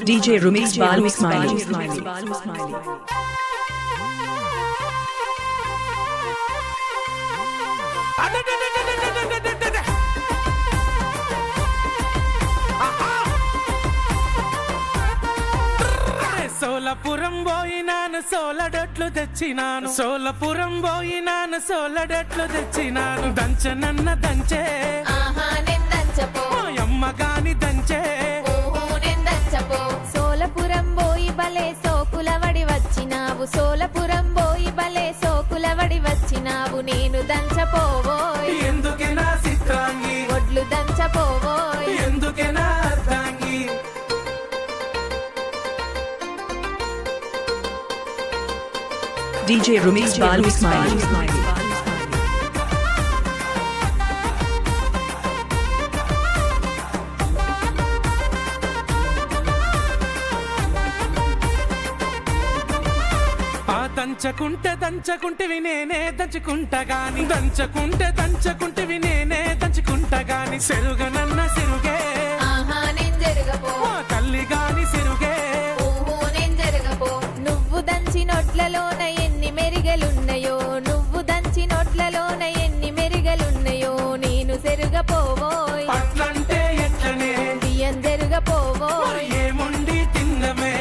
DJ Rumesh Balu Smiley. సోలపురం పోయినాను సోలడట్లు తెచ్చినాను సోలపురం పోయినాను సోలడట్లు తెచ్చినాను దంచనన్న దంచే అమ్మ గాని దంచే సోలపురం పోయి బలే సోకులవడి వచ్చినావు సోలపురం పోయి బలే సోకులవడి వచ్చినావు నేను దంచపోవోయ్ ఎందుకే నా సిత్రాంగి ఒడ్లు దంచపోవోయ్ ఎందుకే నా అర్ధాంగి DJ Rumesh Balu Smiley. దంచకుంటే నేనే దంచుకుంటా గాని దంచకుంటే నేనే దంచుకుంటా గాని సెరుగనన్న సెరుగే నేను జరగపో తల్లి గాని సెరుగే నేను జరగపో నువ్వు దంచి నోట్లలోన ఎన్ని మెరిగలున్నాయో నువ్వు దంచి నోట్లలోన ఎన్ని మెరిగలున్నాయో నేను సెరుగపోవోయ్ అట్లంటే ఎట్లనే బియ్యం జరగపోవోయ్ ఏముండి తిన్నమే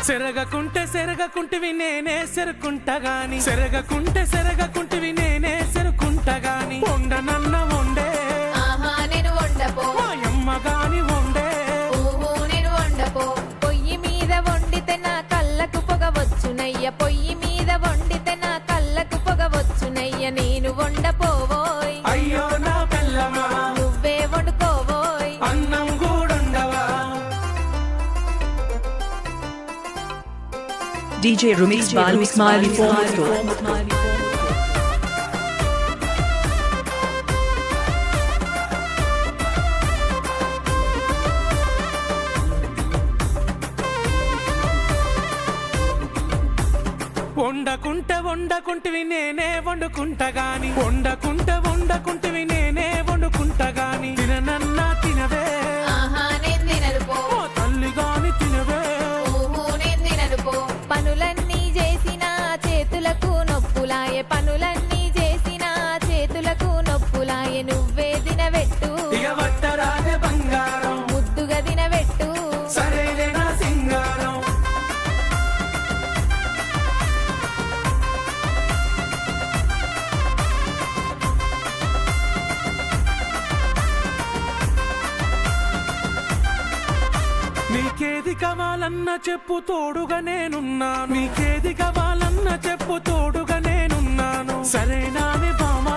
సెరగకుంటివి నేనే సెరుకుంటా గాని సెరగకుంటివి నేనే సెరుకుంటా గాని వండనన్న వండే నేను వండపో అమ్మ గాని వండే నేను వండపో పొయ్యి మీద వండితే నా కళ్ళకు పొగ వచ్చునయ్య పొయ్యి మీద వండితే నా కళ్ళకు పొగ వచ్చునయ్య నేను వండపోవోయ్ అయ్యో నా పిల్లమా నువ్వే వండుకోవోయ్ అన్నం కూడుండవా DJ Rumesh Balu Smiley former store. వండకుంటివి నేనే వండుకుంటా గాని వండకుంటివి నేనే వండుకుంటా గాని తిననన్నా తినవే నేను తినరుపో తల్లి గాని తినవే నేను తినరుపో పనులన్నీ చేసిన చేతులకు నొప్పులాయే పనులన్నీ చేసిన చేతులకు నొప్పులాయే నువ్వే తినవెట్టు ఇక వట్టరాజే బంగారం ముద్దుగా తినవెట్టు సరేలే నా సింగారం నీకేది కావాలన్న చెప్పు తోడుగా నేనున్నాను నీకేది కావాలన్న చెప్పు తోడుగా నేనున్నాను సరేనానే బామా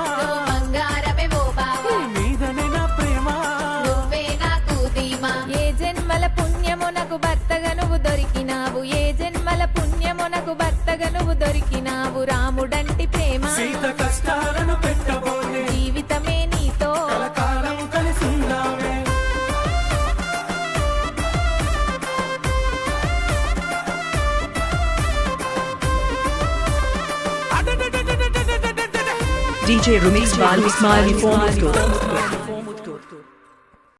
బంగారమే ఓ బావా మీదనే నా ప్రేమ నువ్వే నాకు ధీమా ఏ జన్మల పుణ్యము నాకు భర్తగా నువ్వు దొరికినావు ఏ జన్మల పుణ్యము నాకు భర్తగా నువ్వు దొరికినావు రాముడంటి ప్రేమ సీత కష్టాలను పెట్టబోయే జీవితమే నీతో కలకాలం కలిసి ఉందామే DJ Rumesh Balu Smiley former store.